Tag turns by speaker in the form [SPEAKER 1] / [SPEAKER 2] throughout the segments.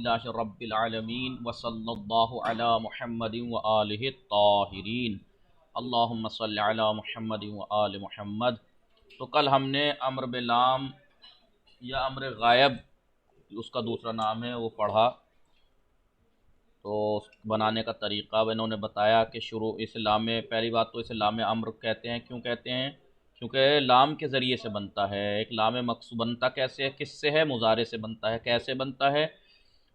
[SPEAKER 1] अल्हम्दुलिल्लाहि रब्बिल आलमीन व सल्लल्लाहु अला मुहम्मदिन व आलिहि ताहिरीन अल्लाहुम्मा सल्लि अला मुहम्मदिन व आलि मुहम्मद। तो कल हमने अम्र बिलाम या अम्र गायब, उसका दूसरा नाम है, वो पढ़ा। तो बनाने का तरीक़ा इन्होंने बताया कि शुरू इस लाम में, पहली बात तो इसे लाम अम्र कहते हैं। क्यों कहते हैं? क्योंकि लाम के ज़रिए से बनता है। एक लाम मकसूर बनता कैसे है, किससे है? मुज़ारे से बनता है। कैसे बनता है?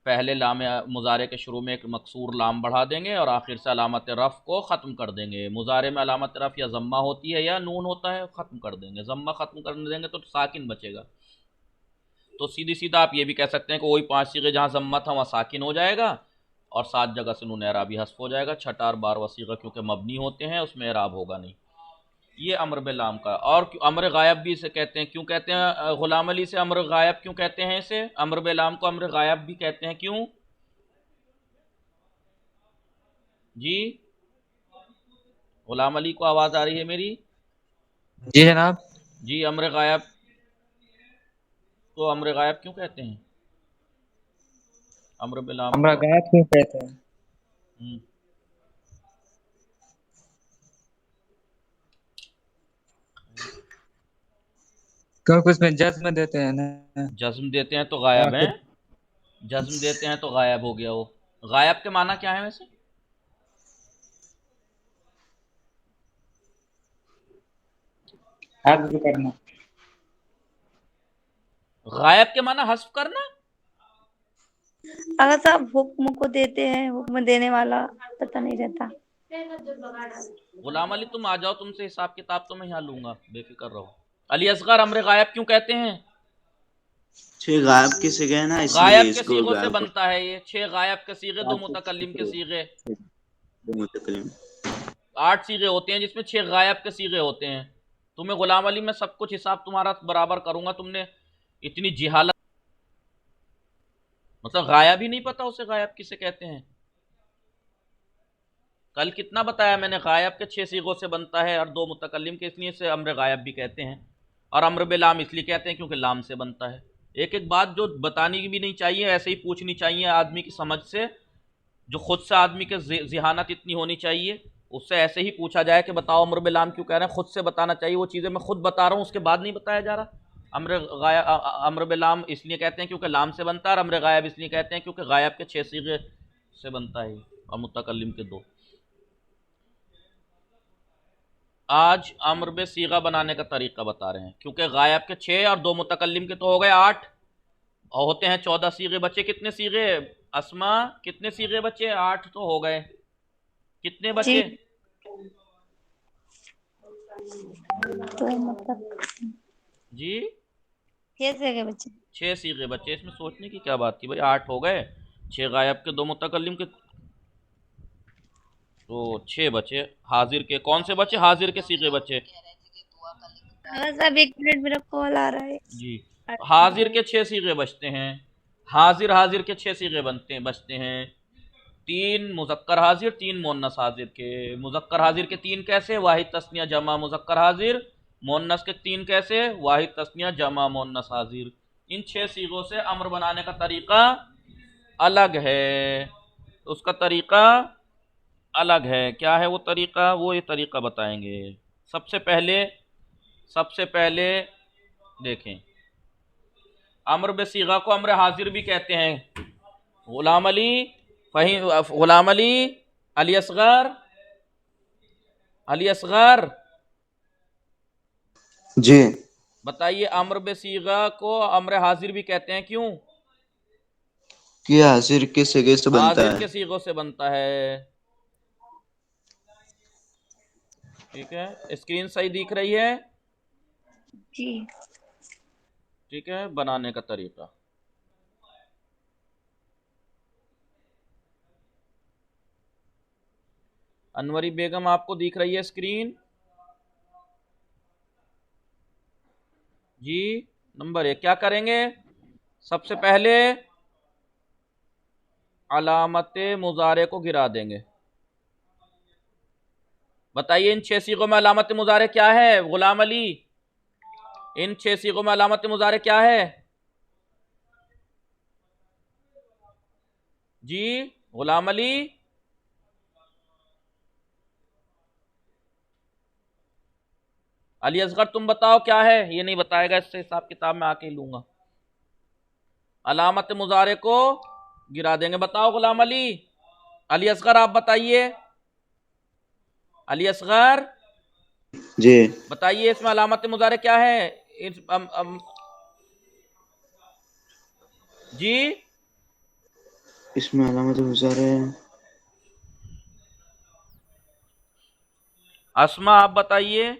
[SPEAKER 1] पहले लाम मुज़ारे के शुरू में एक मकसूर लाम बढ़ा देंगे और आखिर से अलामत रफ़ को ख़त्म कर देंगे। मुज़ारे में अलामत रफ़ या ज़म्मा होती है या नून होता है, ख़त्म कर देंगे। ज़म्मा ख़त्म कर देंगे तो साकिन बचेगा। तो सीधी सीधा आप ये भी कह सकते हैं कि वही 5 सीगे जहाँ ज़म्मा था वहाँ साकिन हो जाएगा और 7 जगह से नून एराबी हस्फ हो जाएगा। छठा और 12वां सीगा क्योंकि मबनी होते हैं, उसमें एराब होगा नहीं। ये अम्र बिलाम का। और अम्र गायब भी इसे कहते हैं। क्यों कहते हैं? गुलाम अली से अम्र गायब क्यों कहते हैं? इसे अम्र बिलाम को अम्र गायब भी कहते हैं। क्यों जी? गुलाम अली को आवाज़ आ रही है मेरी?
[SPEAKER 2] जी जनाब।
[SPEAKER 1] जी, अम्र गायब तो अम्र गायब क्यों कहते हैं? अम्र बिलाम
[SPEAKER 2] हमरा
[SPEAKER 1] को।
[SPEAKER 2] गायब क्यों कहते हैं?
[SPEAKER 1] हम्म,
[SPEAKER 2] क्योंकि उसमें जज्म देते हैं ना।
[SPEAKER 1] जज्म देते हैं तो गायब है।
[SPEAKER 2] आखिर
[SPEAKER 1] जज्म देते हैं तो गायब हो गया वो। गायब के माना क्या है वैसे?
[SPEAKER 2] हर्ज करना।
[SPEAKER 1] गायब के माना हस्फ करना।
[SPEAKER 3] अगर साहब हुक्म को देते हैं, हुक्म देने वाला पता नहीं रहता।
[SPEAKER 1] गुलाम अली तुम आ जाओ, तुमसे हिसाब किताब तो मैं यहाँ लूंगा, बेफिक्र रहो। अली असगर अम्र गायब क्यों कहते हैं?
[SPEAKER 4] 6 गायब के सिगे हैं ना,
[SPEAKER 1] गायब
[SPEAKER 4] इसलिए
[SPEAKER 1] के
[SPEAKER 4] इसको
[SPEAKER 1] सीगों से
[SPEAKER 4] गायब
[SPEAKER 1] बनता है ये। 6 गायब के सीगे, 2 मुतकल्लिम के सीगे।
[SPEAKER 4] मुतकल्लिम।
[SPEAKER 1] 8 सीगे होते हैं जिसमें 6 गायब के सीगे होते हैं। तुम्हें गुलाम अली में सब कुछ हिसाब तुम्हारा बराबर करूंगा। तुमने इतनी जिहालत, मतलब गायब ही नहीं पता उसे गायब किसे कहते हैं। कल कितना बताया मैंने? गायब के 6 सीगों से बनता है और 2 मुतकल्लिम के, इसलिए इसे अम्र गायब भी कहते हैं। और अम्र बिलाम इसलिए कहते हैं क्योंकि लाम से बनता है। एक एक बात जो बतानी भी नहीं चाहिए, ऐसे ही पूछनी चाहिए आदमी की समझ से। जो खुद से आदमी के जिहानत इतनी होनी चाहिए, उससे ऐसे ही पूछा जाए कि बताओ अम्र बिलाम क्यों कह रहे हैं, खुद से बताना चाहिए। वो चीज़ें मैं खुद बता रहा हूँ, उसके बाद नहीं बताया जा रहा। अम्र बिलाम इसलिए कहते हैं क्योंकि लाम से बनता है, और अम्र गायब इसलिए कहते हैं क्योंकि गायब के 6 सीगे से बनता है और मुतकल्लिम के 2। आज अम्र बे सीगा बनाने का तरीका बता रहे हैं, क्योंकि गायब के 6 और 2 मुतकल्लिम के तो हो गए 8 और होते हैं 14 सीगे। बचे कितने सीगे? अस्मा, कितने सीगे बचे? 8 तो हो गए। कितने
[SPEAKER 3] जी,
[SPEAKER 1] बचे?
[SPEAKER 3] तो मतलब
[SPEAKER 1] जी,
[SPEAKER 3] कैसे गए बच्चे?
[SPEAKER 1] 6 सीगे बचे। इसमें सोचने की क्या बात थी भाई? 8 हो गए, 6 गायब के, 2 मुतकल्लिम के, तो 6 बचे। हाजिर के कौन से बचे? हाजिर के सीगे बचे।
[SPEAKER 3] अगर साहब 1 मिनट, मेरा कॉल आ रहा है।
[SPEAKER 1] जी, हाजिर के 6 सीगे बचते हैं। हाजिर हाजिर के 6 सीगे बनते हैं, बचते हैं। 3 मुज़क्कर हाजिर, 3 मुन्नस हाजिर के। मुज़क्कर हाजिर के 3 कैसे? वाहिद तस्निया जमा मुज़क्कर हाजिर। मुन्नस के 3 कैसे? वाहिद तस्निया जमा मुन्नस हाजिर। इन 6 सीगों से अम्र बनाने का तरीका अलग है। उसका तरीका अलग है। क्या है वो तरीका? वो ये तरीका बताएंगे। सबसे पहले देखें, अम्र बेसीगा को अम्र हाजिर भी कहते हैं। गुलाम अली, फहीम, गुलाम अली, अली असगर, अली असगर,
[SPEAKER 4] जी।
[SPEAKER 1] बताइए अम्र बेसीगा को अम्र हाजिर भी कहते हैं। क्यों?
[SPEAKER 4] कि हाजिर के सिगे से बनता
[SPEAKER 1] हाजिर
[SPEAKER 4] है।
[SPEAKER 1] के सीगों से बनता है। ठीक है, स्क्रीन सही दिख रही है?
[SPEAKER 3] जी,
[SPEAKER 1] ठीक है, बनाने का तरीका। अनवरी बेगम, आपको दिख रही है स्क्रीन? जी। नंबर 1 क्या करेंगे? सबसे पहले अलामत मुजारे को गिरा देंगे। बताइए इन 6 सीगों में अलामत मुजारे क्या है? गुलाम अली, इन 6 सीगों में अलामत मुजारे क्या है? जी गुलाम अली, अली असगर तुम बताओ क्या है। ये नहीं बताएगा, इससे हिसाब किताब में आके ही लूंगा। अलामत मुजारे को गिरा देंगे। बताओ गुलाम अली। अली असगर आप बताइए। अली असगर
[SPEAKER 4] जी
[SPEAKER 1] बताइए, इसमें अलामत मुजारे क्या है। जी
[SPEAKER 4] इसमें अलामत मुजारे
[SPEAKER 1] अस्मा आप बताइए।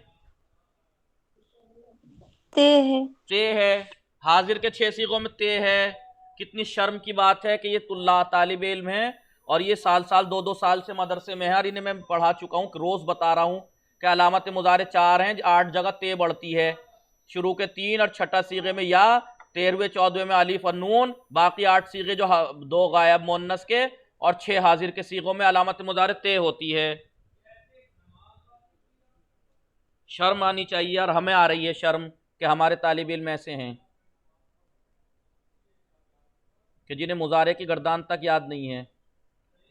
[SPEAKER 3] ते है।
[SPEAKER 1] ते है। हाजिर के 6 सीगों में ते है। कितनी शर्म की बात है कि ये तुल्ला तालिब इल्म है और ये साल साल 2-2 साल से मदरसे में है और इन्हें मैं पढ़ा चुका हूँ, रोज बता रहा हूँ कि अलामत मुजारे 4 हैं, 8 जगह ते बढ़ती है। शुरू के 3 और छठा सीगे में या, 13वें 14वें में अलीफ और नून, बाकी 8 सीगे जो 2 गायब मुन्नस के और 6 हाजिर के सीगों में अलामत मुजारे ते होती है। शर्म आनी चाहिए और हमें आ रही है शर्म कि हमारे तालिब इल्म ऐसे हैं कि जिन्हें मुजारे की गर्दान तक याद नहीं है,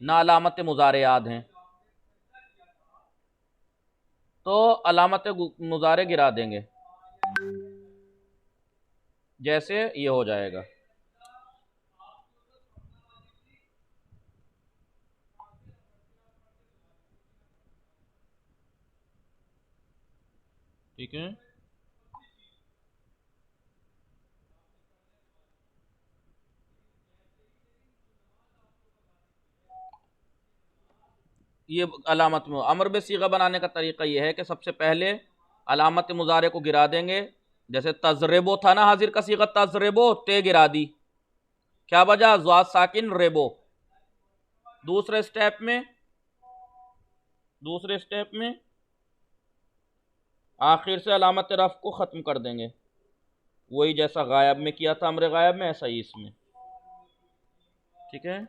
[SPEAKER 1] ना अलामत मुजारे याद हैं। तो अलामत मुजारे गिरा देंगे, जैसे ये हो जाएगा। ठीक है। ये अलामत में अमर बे सीगा बनाने का तरीका ये है कि सबसे पहले अलामत मुजारे को गिरा देंगे। जैसे तजरेबो था ना हाजिर का सीगा, तजरेबो ते गिरा दी, क्या वजह, ज़ाद साकिन रेबो। दूसरे स्टेप में आखिर से अलामत रफ को ख़त्म कर देंगे, वही जैसा गायब में किया था अमर गायब में, ऐसा ही इसमें। ठीक है।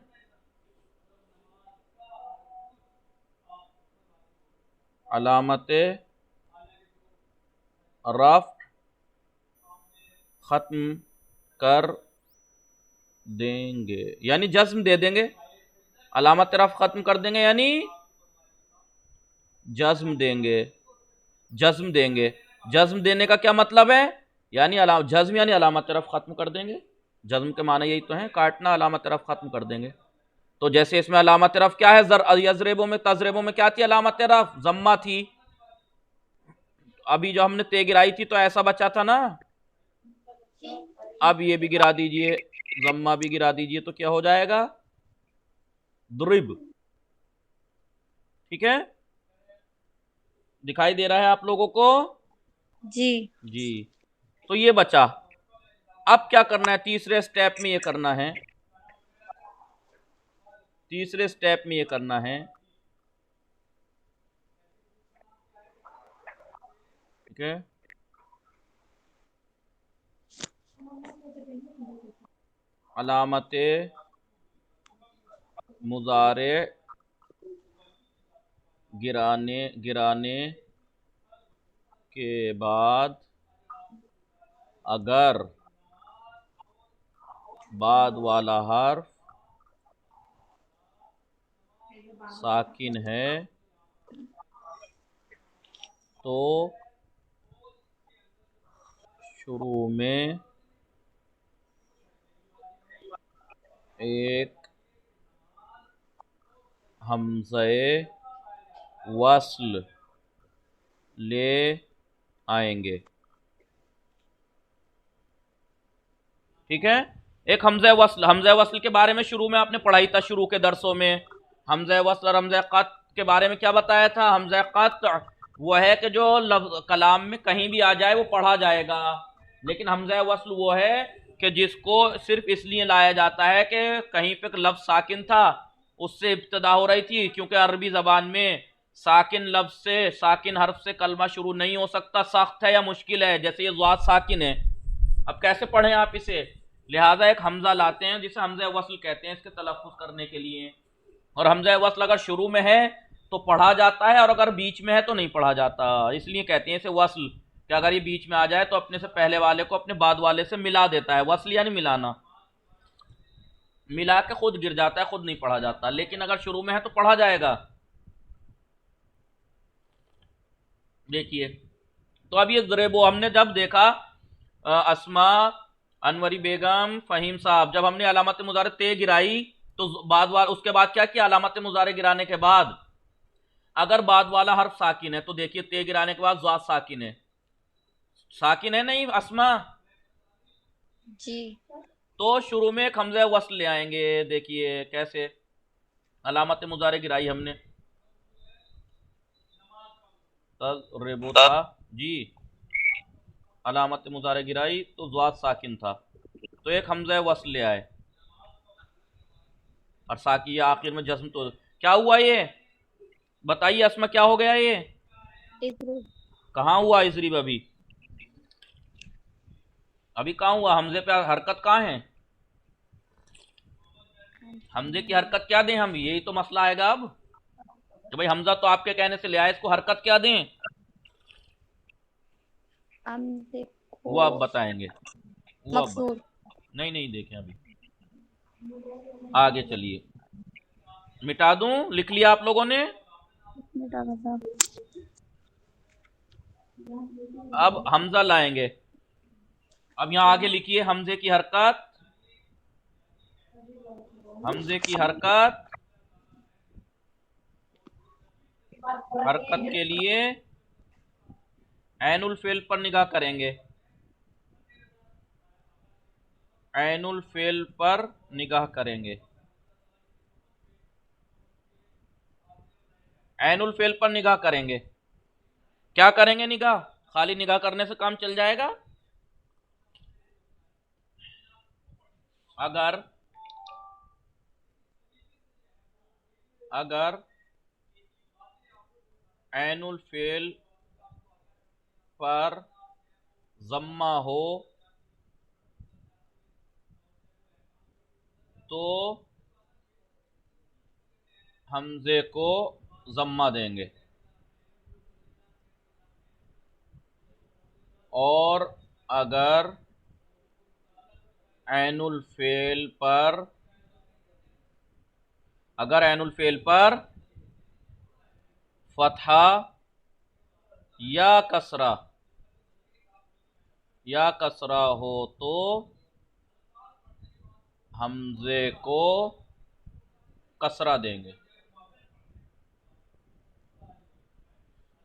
[SPEAKER 1] अलामत रफ ख़त्म कर देंगे यानी जज्म दे देंगे। अलामत रफ ख़त्म कर देंगे यानी जज्म देंगे। जज्म देंगे, जज्म देने का क्या मतलब है, यानी जज्म यानी अलामत रफ ख़त्म कर देंगे। जज्म के माने यही तो है, काटना, अलामत रफ ख़त्म कर देंगे। तो जैसे इसमें अलामत रफ क्या है, यजरेबो में तजरेबो में क्या थी अलामत रफ, जम्मा थी। अभी जो हमने ते गिराई थी तो ऐसा बचा था ना, अब ये भी गिरा दीजिए, जम्मा भी गिरा दीजिए, तो क्या हो जाएगा, दुरिब। ठीक है, दिखाई दे रहा है आप लोगों को।
[SPEAKER 3] जी
[SPEAKER 1] जी, तो ये बचा। अब क्या करना है, तीसरे स्टेप में ये करना है, तीसरे स्टेप में ये करना है। ठीक है, अलामत मुजारे गिराने के बाद अगर बाद वाला हर्फ साकिन है तो शुरू में एक हमज़े वस्ल ले आएंगे। ठीक है, एक हमज़े वस्ल के बारे में शुरू में आपने पढ़ाई था, शुरू के दरसों में हमज़े वस्ल और हमज़े क़त के बारे में क्या बताया था। हमज़े क़त वो है कि जो लफ्ज़ कलाम में कहीं भी आ जाए वो पढ़ा जाएगा, लेकिन हमज़े वस्ल वो है कि जिसको सिर्फ इसलिए लाया जाता है कि कहीं पे लफ्ज़ साकिन था, उससे इब्तिदा हो रही थी, क्योंकि अरबी ज़बान में साकिन लफ्ज़ से, साकिन हर्फ से कलमा शुरू नहीं हो सकता, सख्त है या मुश्किल है। जैसे ये ज़ाद साकिन है, अब कैसे पढ़ें आप इसे, लिहाजा एक हमज़ा लाते हैं जिसे हमज़े वस्ल कहते हैं इसके तलफ़्फ़ुज़ करने के लिए। और हमज़े वस्ल अगर शुरू में है तो पढ़ा जाता है और अगर बीच में है तो नहीं पढ़ा जाता, इसलिए कहते हैं इसे वस्ल, कि अगर ये बीच में आ जाए तो अपने से पहले वाले को अपने बाद वाले से मिला देता है। वस्ल यानी मिलाना। मिला के खुद गिर जाता है, खुद नहीं पढ़ा जाता, लेकिन अगर शुरू में है तो पढ़ा जाएगा। देखिए, तो अब ये ज़रेबो हमने जब देखा अस्मा, अनवरी बेगम, फहीम साहब, जब हमने अलामत मुजारे ते गिराई तो बाद वाला उसके बाद क्या किया, अलामत मुजारे गिराने के बाद अगर बाद वाला हर्फ साकिन है तो देखिए ते गिराने के बाद ज़ात साकिन है नहीं अस्मा,
[SPEAKER 3] जी।
[SPEAKER 1] तो शुरू में एक हमज़ा वस्ल ले आएंगे। देखिए कैसे, अलामत मुजारे गिराई हमने, तज़रिबु था जी, अलामत मुजारे गिराई तो ज़ात साकिन था, तो एक हमज़ा वस्ल ले आए और साकी आखिर में जज्म, तो क्या हुआ ये बताइए अस्मा, क्या हो गया ये, कहाँ हुआ इजरीब, अभी कहाँ हुआ, हमजे पे हरकत कहाँ है, हमजे की हरकत क्या दें हम, यही तो मसला आएगा अब कि भाई हमजा तो आपके कहने से ले आए, इसको हरकत क्या दें, वो आप बताएंगे, वो आप नहीं देखें अभी, आगे चलिए, मिटा दूं, लिख लिया आप लोगों ने, अब हमजा लाएंगे, अब यहां आगे लिखिए हमजे की हरकत, हरकत के लिए ऐनुल फेल पर निगाह करेंगे, ऐनुल फेल पर निगाह करेंगे, ऐनुल फेल पर निगाह करेंगे, क्या करेंगे निगाह, खाली निगाह करने से काम चल जाएगा, अगर ऐनुल फेल पर ज़म्मा हो तो हमजे को ज़म्मा देंगे, और अगर ऐनुल फेल पर फतहा या कसरा हो तो हमजे को कसरा देंगे,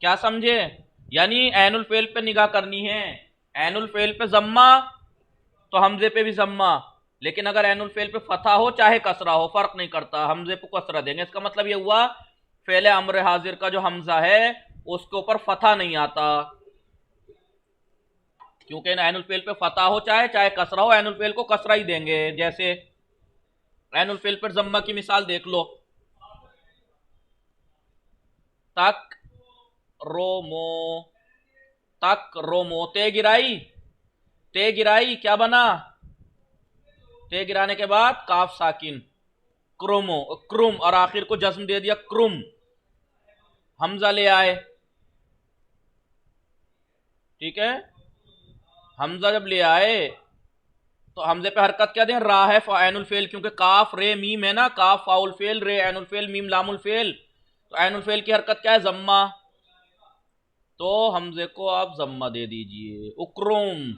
[SPEAKER 1] क्या समझे, यानी ऐनुल फेल पे निगाह करनी है, ऐनुल फेल पे ज़म्मा तो हमजे पे भी ज़म्मा, लेकिन अगर ऐनुल फेल पे फतहा हो चाहे कसरा हो फर्क नहीं करता, हमजे को कसरा देंगे। इसका मतलब ये हुआ फेले अम्र हाजिर का जो हमजा है उसके ऊपर फतहा नहीं आता, क्योंकि ऐनुल फेल पे फतहा हो चाहे कसरा हो, ऐनुल फेल को कसरा ही देंगे। जैसे ऐनुल फेल पर ज़म्मा की मिसाल देख लो, तक रोमो, ते गिराई क्या बना, ते गिराने के बाद काफ साकिन, क्रुम, और आखिर को जज्म दे दिया क्रुम, हमजा ले आए, ठीक है, हमजा जब ले आए तो हमजे पे हरकत क्या दें, रा है ऐनुल फेल, क्योंकि काफ रे मीम है ना, काफ फाउल फेल, रे ऐनुल फेल, मीम लामुल फेल, तो ऐनुल फेल की हरकत क्या है, ज़म्मा, तो हमजे को आप ज़म्मा दे दीजिए, उक्रुम,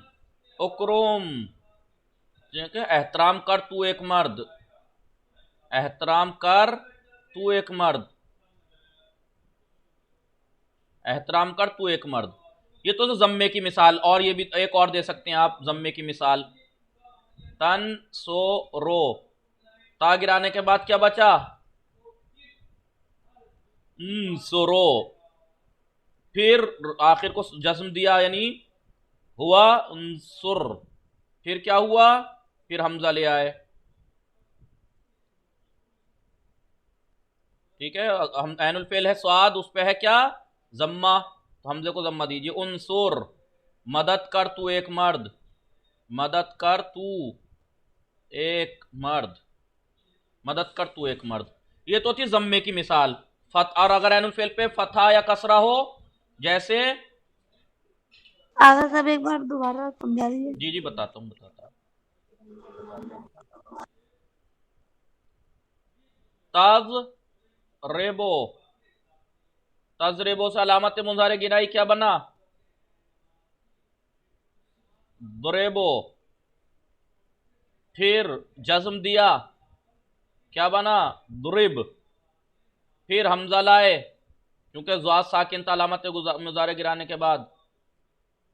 [SPEAKER 1] एहतराम कर तू एक मर्द, एहतराम कर तू एक मर्द, ये तो ज़म्मे की मिसाल, और ये भी एक और दे सकते हैं आप ज़म्मे की मिसाल, तन सो रो, ता गिराने के बाद क्या बचा, सुरो, फिर आखिर को जज्म दिया यानी हुआ सुर, फिर क्या हुआ, फिर हमजा ले आए, ठीक है, हम ऐनुल फेल है स्वाद, उस पे है क्या, ज़म्मा, तो हमजे को ज़म्मा दीजिए, उनसुर, मदद कर तू एक मर्द, ये तो थी ज़म्मे की मिसाल। और अगर ऐनुल फेल पे फतहा या कसरा हो, जैसे
[SPEAKER 3] आगा सब एक बार दोबारा समझा दीजिए।
[SPEAKER 1] जी बताता हूँ, तज़रिबो, तज़रिबो से अलामत मुज़ारे गिराई क्या बना? दुरेबो। फिर जज्म दिया, क्या बना? दुरिब। फिर हमजा लाए, क्योंकि ज़ाद साकिन था अलामत मुज़ारे गिराने के बाद,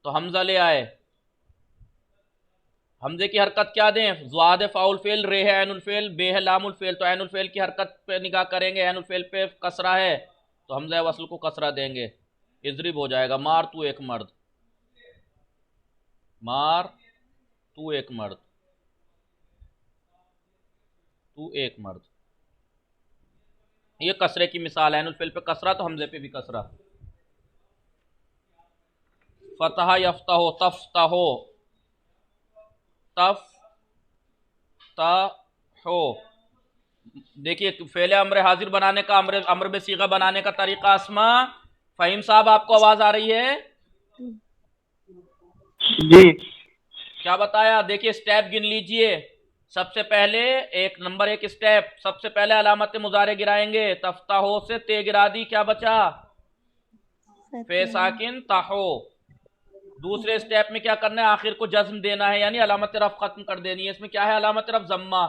[SPEAKER 1] तो हमजा ले आए। हमजे की हरकत क्या दें? ज़ाद फ़ाउल फेल, रे है ऐनुल फेल, बे है लामुल फेल। तो ऐनुल फेल की हरकत पे निगाह करेंगे, ऐनुल फेल पे कसरा है तो हमजा वसल को कसरा देंगे, इज़रिब हो जाएगा। मार तू एक मर्द, मार तू एक मर्द, तू एक मर्द। ये कसरे की मिसाल है, ऐनुल फेल पे कसरा तो हमजे पे भी कसरा। फतहा यफ्ताहो, तफ्ताहो, तफ ता हो। देखिए फेले अम्र हाजिर बनाने का, अम्र बे सीगा बनाने का तरीका। आसमा फहीम साहब, आपको आवाज आ रही है?
[SPEAKER 5] जी।
[SPEAKER 1] क्या बताया? देखिए स्टेप गिन लीजिए। सबसे पहले नंबर एक स्टेप, सबसे पहले अलामत मुजारे गिराएंगे। तफ्ताहो से ते गिरा दी, क्या बचा? फे साकिन ताहो। दूसरे स्टेप में क्या करना है? आखिर को जज्म देना है, यानी अलामत रफ खत्म कर देनी है। इसमें क्या है? अलामत रफ जम्मा,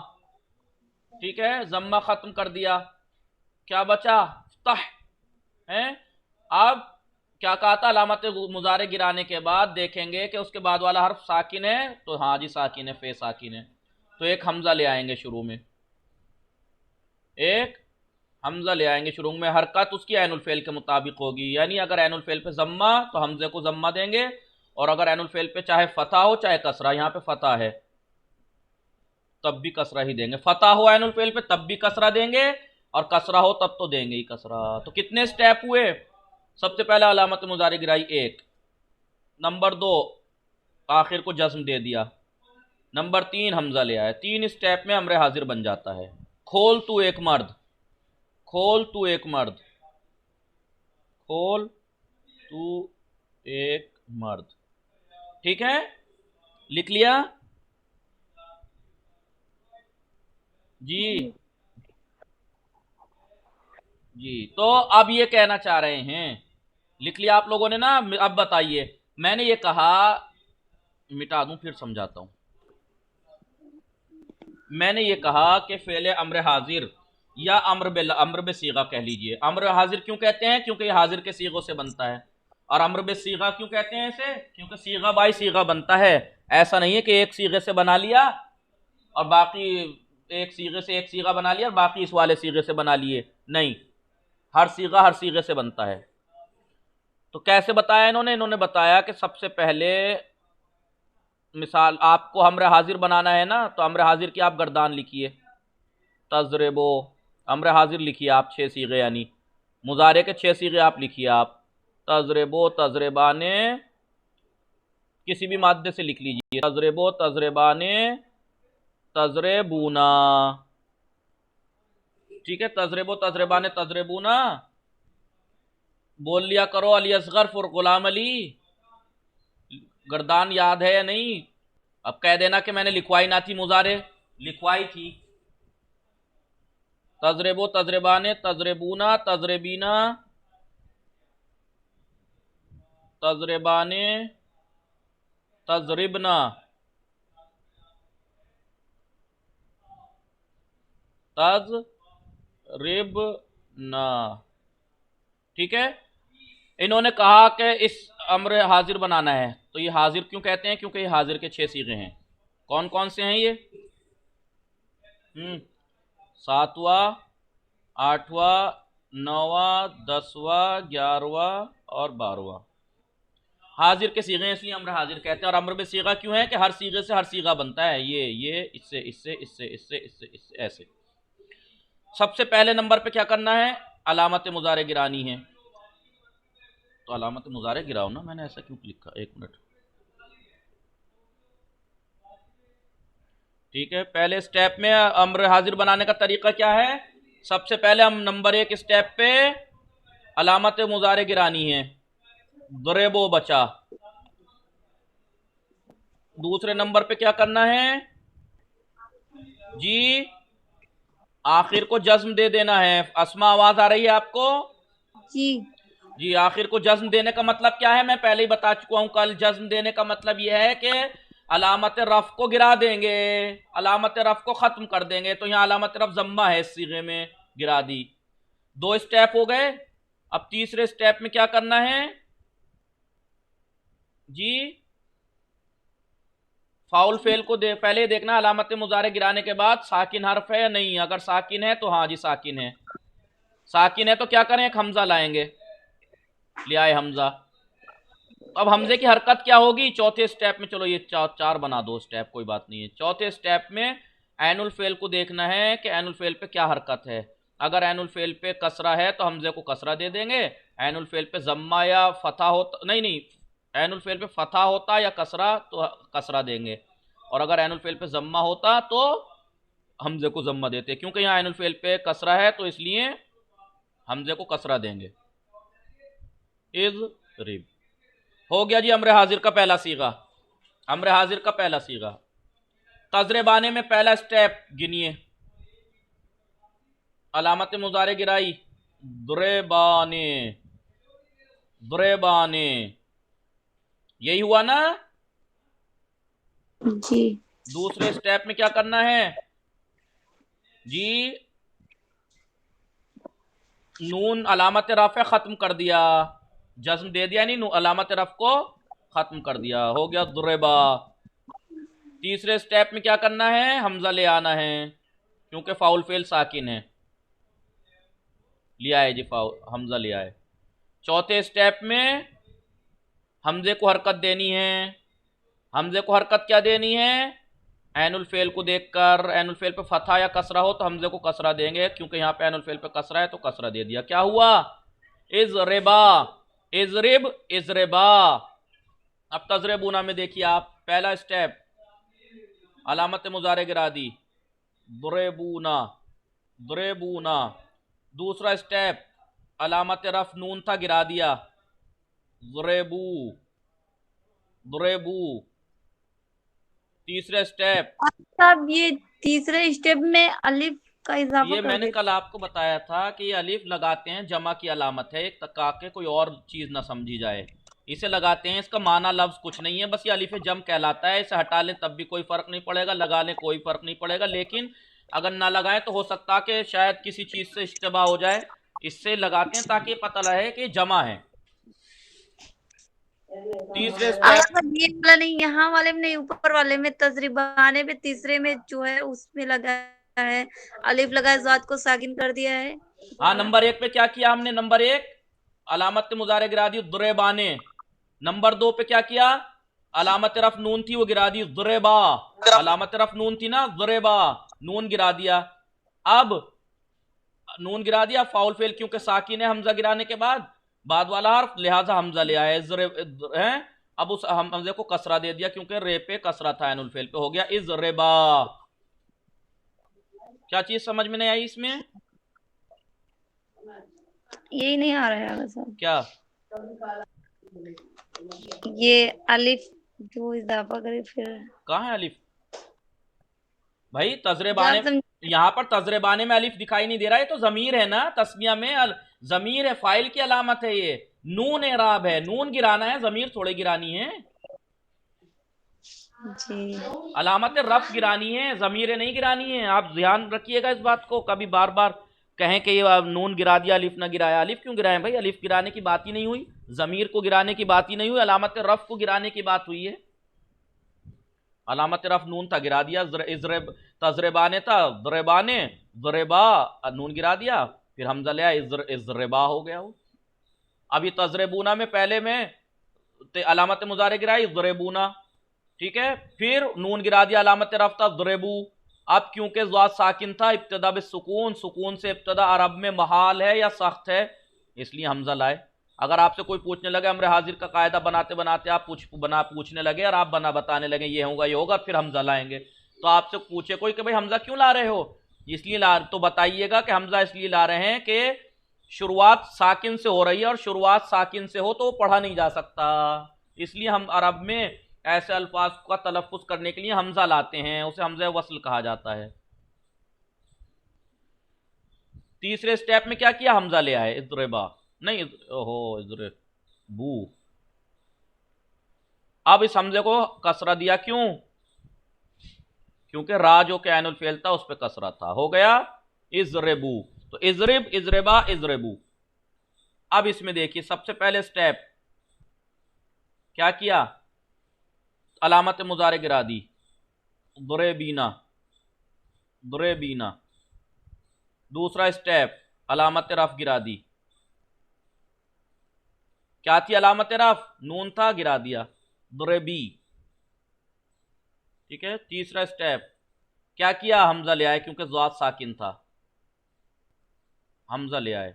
[SPEAKER 1] ठीक है, जम्मा खत्म कर दिया, क्या बचा? तह है। अब क्या कहा था? अलामत मुजारे गिराने के बाद देखेंगे कि उसके बाद वाला हर्फ साकिन है, तो हाँ जी साकिन है, फे साकिन है, तो एक हमजा ले आएंगे शुरू में, एक हमजा ले आएंगे शुरू में। हरकत उसकी ऐनुल फेल के मुताबिक होगी, यानी अगर ऐनुल फेल पे जम्मा तो हमजे को जम्मा देंगे, और अगर ऐनुल फेल पे चाहे फतह हो चाहे कसरा, यहां पे फतह है तब भी कसरा ही देंगे। फतह हो ऐनुल फेल पे तब भी कसरा देंगे, और कसरा हो तब तो देंगे ही कसरा। तो कितने स्टेप हुए? सबसे पहले अलामत मुजारे गिराई एक, नंबर दो आखिर को जज्म दे दिया, नंबर तीन हमजा ले आया। तीन स्टेप में अम्र हाजिर बन जाता है। खोल तू एक मर्द, खोल तू एक मर्द, खोल तू एक मर्द, ठीक है, लिख लिया जी? जी, तो अब ये कहना चाह रहे हैं, लिख लिया आप लोगों ने ना? अब बताइए, मैंने ये कहा, मिटा दूं फिर समझाता हूं। मैंने ये कहा कि फेले अम्र हाजिर या अम्र बे सीगा कह लीजिए। अम्र हाजिर क्यों कहते हैं? क्योंकि ये हाजिर के सीगों से बनता है। और अम्र बे सीगा क्यों कहते हैं इसे? क्योंकि सीगा बाई सीगा बनता है। ऐसा नहीं है कि एक सीगे से बना लिया और बाकी एक सीगे से एक सीगा बना लिया और बाकी इस वाले सीगे से बना लिए, नहीं, हर सीगा हर सीगे से बनता है। तो कैसे बताया इन्होंने बताया कि सबसे पहले मिसाल, आपको अम्र हाजिर बनाना है ना, तो अम्र हाजिर की आप गर्दान लिखिए, तजरेबो, अम्र हाजिर लिखिए आप 6 सीगे, यानी मुजारे के 6 सीगे आप लिखिए आप। तजरेबो, तजरेबाने, किसी भी मादे से लिख लीजिए, तजरेबो, तजरेबाने, तजरेबूना, ठीक है, तजरेबो, तजरेबाने, तजरेबूना। बोल लिया करो अली असगर फुर गुलाम अली। गर्दान याद है या नहीं? अब कह देना कि मैंने लिखवाई ना थी मुजारे, लिखवाई थी। तजरेबो, तजरेबाने, तजरेबूना, तजरेबीना, तजरेबाने, तजरिबना, तजरिबना, ठीक है। इन्होंने कहा कि इस अम्र हाजिर बनाना है, तो ये हाजिर क्यों कहते हैं? क्योंकि ये हाजिर के 6 सीगे हैं। कौन कौन से हैं ये? 7वां, 8वां, 9वां, 10वां, 11वां और 12वां हाजिर के सीगे, इसलिए अम्र हाजिर कहते हैं। और अम्र में सीगा क्यों है? कि हर सीगे से हर सीगा बनता है, ये इससे इससे इससे इससे इससे इससे ऐसे। सबसे पहले नंबर पे क्या करना है? अलामत मुजारे गिरानी है। तो अलामत मुजारे गिराओ ना, मैंने ऐसा क्यों लिखा? एक मिनट, ठीक है। पहले स्टेप में अम्र हाजिर बनाने का तरीका क्या है? सबसे पहले हम नंबर एक स्टेप पे अलामत मुजारे गिरानी है, दुरेबो बचा। दूसरे नंबर पे क्या करना है जी? आखिर को जज्म दे देना है। अस्मा आवाज आ रही है आपको?
[SPEAKER 3] जी।
[SPEAKER 1] जी, आखिर को जज्म देने का मतलब क्या है, मैं पहले ही बता चुका हूं कल। जज्म देने का मतलब यह है कि अलामत रफ को गिरा देंगे, अलामत रफ को खत्म कर देंगे। तो यहां अलामत रफ जम्मा है, इस सीगे में गिरा दी। 2 स्टेप हो गए। अब तीसरे स्टेप में क्या करना है जी? फाउल फेल को पहले देखना अलामत मुजारे गिराने के बाद साकिन हर्फ है या नहीं। अगर साकिन है तो हाँ जी साकिन है। साकिन है तो क्या करें, एक हमजा लाएंगे। ले आए हमजा। अब हमजे की हरकत क्या होगी चौथे स्टेप में? चलो ये चार बना दो स्टेप, कोई बात नहीं है। चौथे स्टेप में ऐनुल फेल को देखना है कि ऐनुल फेल पे क्या हरकत है। अगर ऐनुल फेल पे कसरा है तो हमजे को कसरा दे देंगे। ऐनुल फेल पे जम्मा या फतह होता, नहीं, ऐनुल फेल पे फतह होता या कसरा तो कसरा देंगे। और अगर ऐनुल फेल पे जम्मा होता तो हमजे को जम्मा देते। क्योंकि यहाँ ऐनुल फेल पे कसरा है तो इसलिए हमजे को कसरा देंगे। इज रिब हो गया जी। अम्र हाजिर का पहला सीगा। अम्र हाजिर का पहला सीगा तजरेबाने में पहला स्टेप गिनिए। अलामत मुजारे गिराई, दुरेबाने, दुरेबाने, यही हुआ ना?
[SPEAKER 3] जी।
[SPEAKER 1] दूसरे स्टेप में क्या करना है जी? नून अलामत रफ खत्म कर दिया, जज्म दे दिया, नहीं अलामत रफ को खत्म कर दिया, हो गया दुरेबा। तीसरे स्टेप में क्या करना है? हमजा ले आना है, क्योंकि फाउल फेल साकिन है। लिया है जी, हमजा लिया है। चौथे स्टेप में हमजे को हरकत देनी है। हमजे को हरकत क्या देनी है? ऐनुल फेल को देखकर, ऐनुल फेल पे फथा या कसरा हो तो हमजे को कसरा देंगे, क्योंकि यहाँ पे ऐनुल फेल पे कसरा है तो कसरा दे दिया। क्या हुआ? इजरेबा, इजरिब, इजरेबा। अब तजरेबूना में देखिए आप, पहला स्टेप अलामत मुजारे गिरा दी, दुरेबूना, दुरेबूना। दूसरा स्टेप अलामत रफ नून था, गिरा दिया, दुरेबू, दुरेबू। तीसरा स्टेप,
[SPEAKER 3] साहब ये तीसरे स्टेप में अलिफ का इजाफा
[SPEAKER 1] ये
[SPEAKER 3] कर
[SPEAKER 1] मैंने
[SPEAKER 3] देते।
[SPEAKER 1] कल आपको बताया था कि ये अलिफ लगाते हैं, जमा की अलामत है, एक तका के कोई और चीज ना समझी जाए, इसे लगाते हैं। इसका माना लफ्ज कुछ नहीं है, बस ये अलिफ जम कहलाता है। इसे हटा लें तब भी कोई फर्क नहीं पड़ेगा, लगा लें कोई फर्क नहीं पड़ेगा। लेकिन अगर ना लगाएं तो हो सकता कि शायद किसी चीज से इश्तिबा हो जाए, इससे लगाते हैं ताकि पता लगे कि जमा है। तीसरे स्टेप,
[SPEAKER 3] अगर ये वाला नहीं, यहाँ वाले में नहीं, ऊपर वाले में तजरिबाने पे तीसरे में जो है उसमें लगा है अलिफ, लगा है, ज़ात को साकिन कर दिया है।
[SPEAKER 1] हाँ नंबर 1 पे क्या किया हमने? नंबर 1 अलामत मुजारे गिरा दी, दुरेबाने। नंबर 2 पे क्या किया? अलामत रफ नून थी वो गिरा दी, दुरेबा। अलामत रफ नून थी ना, दुरेबा, नून गिरा दिया। अब नून गिरा दिया, फाउल फेल क्योंकि साकिन है हमजा गिराने के बाद वाला हर्फ, लिहाजा हमजा ले आया है। अब उस हमजे को कसरा दे दिया क्योंकि रे पे कसरा था, एनुल फेल पे, हो गया इज रेबा। क्या चीज समझ में नहीं आई इसमें?
[SPEAKER 3] यही नहीं आ रहा है सर।
[SPEAKER 1] क्या?
[SPEAKER 3] ये अलिफ जो इजाफा करे फिर
[SPEAKER 1] कहाँ है अलिफ भाई? तजरेबाने, यहाँ पर तजरेबाने में अलिफ दिखाई नहीं दे रहा है, तो जमीर है ना, तस्मिया में जमीर है, फाइल की अलामत है ये। नून एराब है, नून गिराना है, जमीर थोड़े गिरानी है।
[SPEAKER 3] जी।
[SPEAKER 1] अलामत रफ गिरानी है, जमीर नहीं गिरानी है। आप ध्यान रखिएगा इस बात को, कभी बार बार कहें कि ये नून गिरा दिया अलिफ ना गिराया। अलिफ क्यों गिराए भाई? अलिफ गिराने की बात ही नहीं हुई, जमीर को गिराने की बात ही नहीं हुई, अलामत रफ को गिराने की बात हुई है। अलामत रफ नून था, गिरा दिया। तजरेबाने था, दरेबाने, दरेबा, नून गिरा दिया, फिर हमजा लिया, इजरेबा हो गया वो। अभी तजरेबूना में पहले में अलामत मुजारे गिराई, दरेबूना, ठीक है, फिर नून गिरा दिया, अलामत रफ था, दरेबू। अब क्योंकि ज़ात साकिन था, इब्तदा बिस्सुकून, सुकून से इब्तदा अरब में महाल है या सख्त है, इसलिए हमजा लाए। अगर आपसे कोई पूछने लगे, अम्र हाजिर का कायदा बनाते बनाते आप पूछने लगे और आप बताने लगे ये होगा, फिर हमजा लाएंगे, तो आपसे पूछे कोई कि भाई हमजा क्यों ला रहे हो, इसलिए ला, तो बताइएगा कि हमजा इसलिए ला रहे हैं कि शुरुआत साकिन से हो रही है, और शुरुआत साकिन से हो तो वो पढ़ा नहीं जा सकता, इसलिए हम अरब में ऐसे अल्फाज का तलफ़ुज़ करने के लिए हमजा लाते हैं, उसे हमजा वस्ल कहा जाता है। तीसरे स्टेप में क्या किया, हमजा ले आए, इज़्रिबा नहीं, ओहो इज़्रिबू। अब इस हमजे को कसरा दिया, क्यों? क्योंकि रा जो के ऐनुल फेल था उस पर कसरा था, हो गया इज़्रिबू। तो इज़्रिब, इज़्रिबा, इज़्रिबू। अब इसमें देखिए सबसे पहले स्टेप क्या किया, अलामत मुजारे गिरा दी, दुरेबीना, दुरेबीना। दूसरा स्टेप अलामत रफ गिरा दी, क्या थी अलामत रफ, नून था, गिरा दिया, दुरेबी। ठीक है। तीसरा स्टेप क्या किया, हमजा ले आए, क्योंकि ज़ात साकिन था, हमजा ले आए।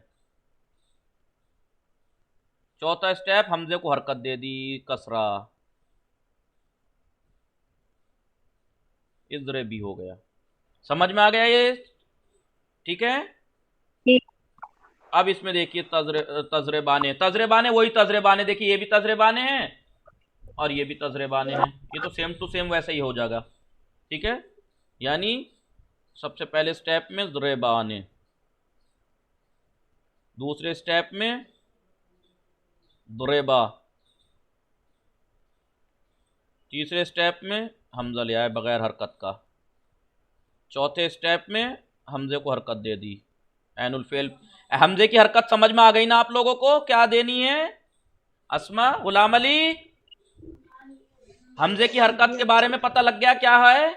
[SPEAKER 1] चौथा स्टेप हमजे को हरकत दे दी, कसरा, इज़्रे भी हो गया। समझ में आ गया ये? ठीक है। अब इसमें देखिए तजरेबाने, तजरेबाने वही तजरेबाने, देखिए ये भी तजरेबाने हैं और ये भी तजरेबाने हैं, ये तो सेम टू सेम वैसा ही हो जाएगा। ठीक है। यानी सबसे पहले स्टेप में ज़रेबाने, दूसरे स्टेप में दुरेबा, तीसरे स्टेप में हमजा ले आए बगैर हरकत का, चौथे स्टेप में हमजे को हरकत दे दी, ऐनुल फेल। हमजे की हरकत समझ में आ गई ना आप लोगों को, क्या देनी है अस्मा, गुलाम अली? हमजे की हरकत के बारे में पता लग गया क्या है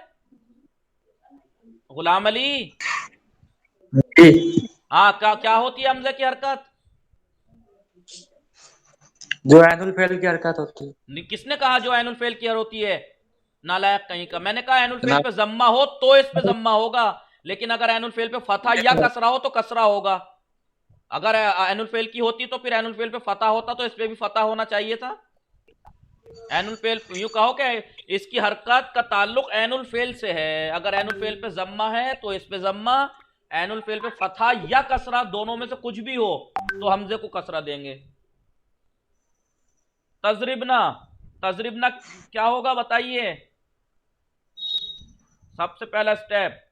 [SPEAKER 1] गुलाम अली? हाँ, क्या होती है हमजे की हरकत?
[SPEAKER 2] जो ऐनुल फेल की हरकत होती है।
[SPEAKER 1] किसने कहा जो ऐनुल फेल की होती है? नालायक कहीं का। मैंने कहा ऐनुल फेल पे जम्मा हो तो इस पे जम्मा होगा, लेकिन अगर ऐनुल फेल पे फतहा या कसरा हो तो कसरा होगा। अगर ऐनुल फेल की होती तो फिर ऐनुल फेल पे फतहा होता तो इस पे भी फतहा होना चाहिए था। ऐनुल फेल, यूं कहो कि इसकी हरकत का ताल्लुक ऐनुल फेल से है, अगर ऐनुल फेल पे जम्मा है तो इस पे जम्मा, ऐनुल फेल पे फतहा या कसरा दोनों में से कुछ भी हो तो हमजे को कसरा देंगे। तजरिबना, तजरिबना क्या होगा बताइए? सबसे पहला स्टेप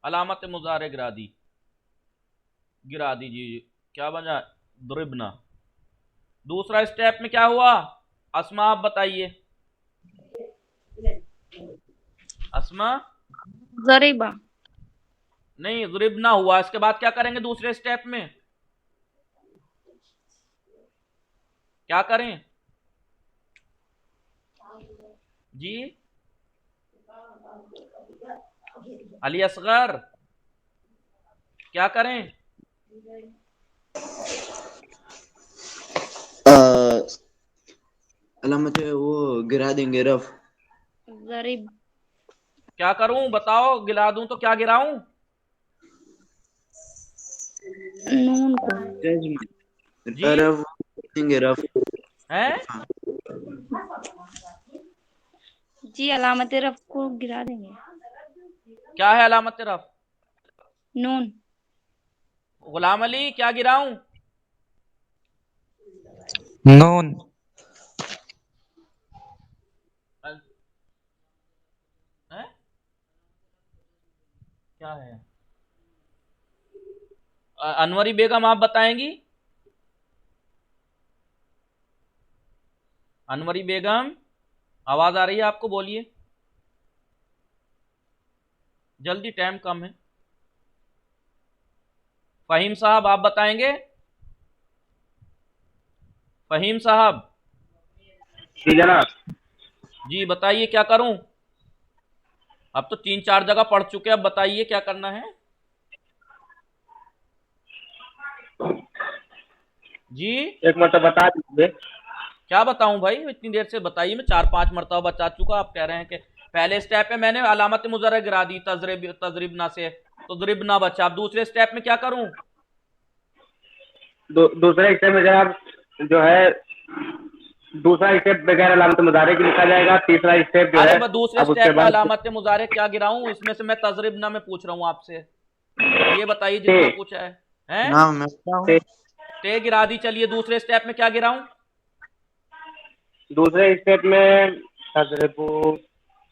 [SPEAKER 1] अलामत मुजारे गिरा दी, गिरा दीजिए, क्या बना, दुरिबना। दूसरा स्टेप में क्या हुआ, अस्मा आप बताइए, अस्मा?
[SPEAKER 3] ज़रीबा
[SPEAKER 1] नहीं, दुरिबना हुआ, इसके बाद क्या करेंगे दूसरे स्टेप में, क्या करें जी? अली असगर क्या करें?
[SPEAKER 4] अलामत वो गिरा देंगे, रफ।
[SPEAKER 3] ज़रीब
[SPEAKER 1] क्या करूं बताओ, गिरा दूं तो क्या गिराऊं?
[SPEAKER 3] नून को
[SPEAKER 1] जी?
[SPEAKER 4] रफ देंगे, रफ
[SPEAKER 1] हैं?
[SPEAKER 3] जी, अलामत रफ को गिरा देंगे।
[SPEAKER 1] क्या है अलामत रफ?
[SPEAKER 3] नून।
[SPEAKER 1] गुलाम अली क्या गिराऊं?
[SPEAKER 2] नून।
[SPEAKER 1] है? क्या है? अनवरी बेगम आप बताएंगी? अनवरी बेगम आवाज आ रही है आपको, बोलिए जल्दी, टाइम कम है। फहीम साहब आप बताएंगे? फहीम साहब
[SPEAKER 5] जी जनाब।
[SPEAKER 1] जी बताइए क्या करूं? अब तो 3-4 जगह पढ़ चुके, अब बताइए क्या करना है जी?
[SPEAKER 5] एक मरतबा बता दीजिए।
[SPEAKER 1] क्या बताऊं भाई, इतनी देर से बताइए, मैं 4-5 मरतबा बता चुका। आप कह रहे हैं कि पहले स्टेप में मैंने अलामत मुजर्रा गिरा दी तजरिबना से, तो दुरिबना बचा। अब दूसरे स्टेप में क्या करूं?
[SPEAKER 5] दूसरे स्टेप में जनाब जो है, दूसरा स्टेप बगैर अलामत मुजारे की लिखा जाएगा। तीसरा स्टेप जो है,
[SPEAKER 1] अरे दूसरे स्टेप में अलामत मुजारे क्या गिराऊं? इसमें से मैं तजरिबना में पूछ रहा हूं आपसे, ये बताइए जितना पूछा है, हैं?
[SPEAKER 4] नाम मैं बताऊं?
[SPEAKER 1] ते गिरा दी। चलिए दूसरे स्टेप में क्या गिराऊं?
[SPEAKER 5] दूसरे स्टेप में तजरिबो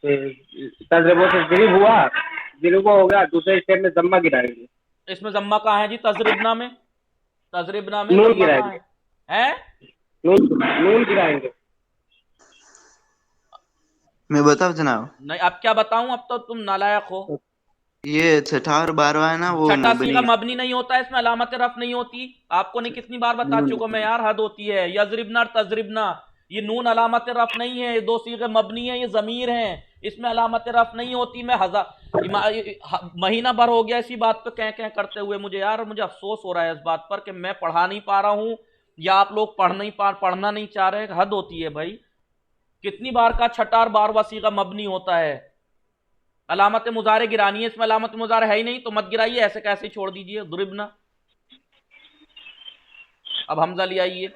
[SPEAKER 5] से गिरिब हुआ, गिरिब हो गया। दूसरे स्टेप में जम्मा गिराएंगे।
[SPEAKER 1] इसमें जम्मा कहाँ है जी? तजरिबना में, तजरिबना में
[SPEAKER 5] नून
[SPEAKER 1] जम्मा कहाँ
[SPEAKER 5] गिराएंगे,
[SPEAKER 1] है?
[SPEAKER 5] नून गिराएंगे।
[SPEAKER 4] मैं बताओ जनाब,
[SPEAKER 1] नहीं, अब क्या बताऊं? अब तो तुम नालायक हो।
[SPEAKER 4] ये छठा और बारवा है ना, वो
[SPEAKER 1] छठा सीगा
[SPEAKER 4] मुबनी
[SPEAKER 1] मबनी नहीं होता है, इसमें अलामत रफ नहीं होती। आपको नहीं कितनी बार बता
[SPEAKER 4] नून।
[SPEAKER 1] चुका मैं यार, हद होती है। यजरिबना और तजरिबना, ये नून अलामत रफ नहीं है, ये दो सीगे मबनी है, ये जमीर हैं, इसमें अलामत रफ नहीं होती। मैं महीना भर हो गया इसी बात पे कह कह करते हुए मुझे यार, मुझे अफसोस हो रहा है इस बात पर कि मैं पढ़ा नहीं पा रहा हूं या आप लोग पढ़ना नहीं चाह रहे। हद होती है भाई, कितनी बार का छठा और बारवा सीगा मबनी होता है। अलामत मुजारे गिरानी है, इसमें अलामत मुजारे है ही नहीं, तो मत गिराइए, ऐसे कैसे छोड़ दीजिए। दुरिबना, अब हमजा ले आइए,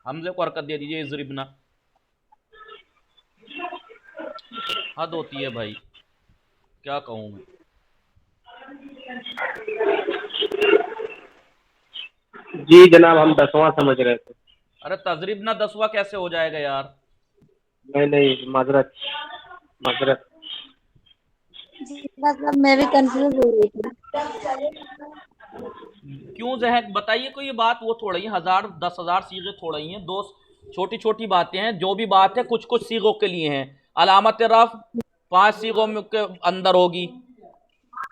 [SPEAKER 1] हमजे को हरकत दे दीजिए, इजरिबना। हद होती है भाई, क्या कहूं मैं।
[SPEAKER 5] जी जनाब, हम 10वां समझ रहे थे।
[SPEAKER 1] अरे तजरिबना 10वां कैसे हो जाएगा यार?
[SPEAKER 5] नहीं नहीं, माजरत, माजरत।
[SPEAKER 3] जी मतलब मैं भी कंफ्यूज हो गई थी।
[SPEAKER 1] क्यों जहक बताइए, कोई ये बात वो थोड़ा ही 1000 10,000 सीगे थोड़ा ही हैं, दो छोटी छोटी बातें हैं। जो भी बात है कुछ कुछ सीगों के लिए हैं। अलामत रफ 5 सीगों में के अंदर होगी